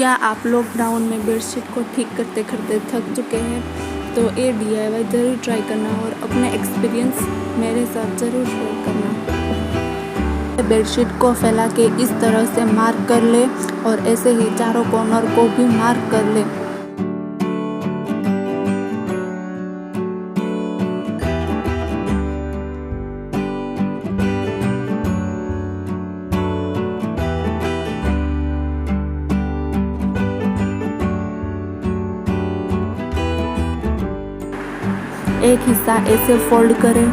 क्या आप लॉकडाउन में बेडशीट को ठीक करते करते थक चुके हैं? तो ये DIY ज़रूर ट्राई करना और अपने एक्सपीरियंस मेरे साथ ज़रूर शेयर करना। बेडशीट को फैला के इस तरह से मार्क कर ले और ऐसे ही चारों कॉर्नर को भी मार्क कर ले। एक हिस्सा ऐसे फोल्ड करें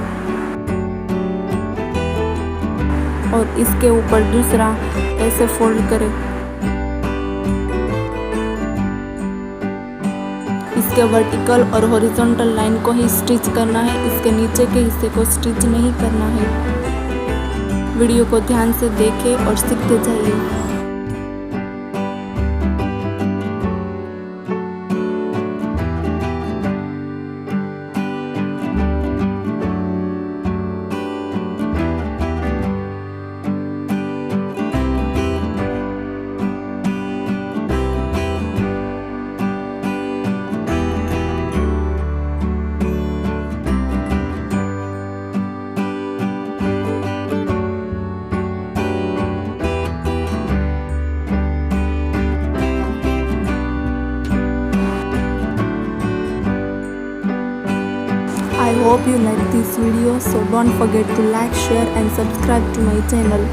और इसके ऊपर दूसरा ऐसे फोल्ड करें। इसके वर्टिकल और हॉरिजॉन्टल लाइन को ही स्टिच करना है, इसके नीचे के हिस्से को स्टिच नहीं करना है। वीडियो को ध्यान से देखें और सीखते जाइए। I hope you like this video, so don't forget to like, share and subscribe to my channel.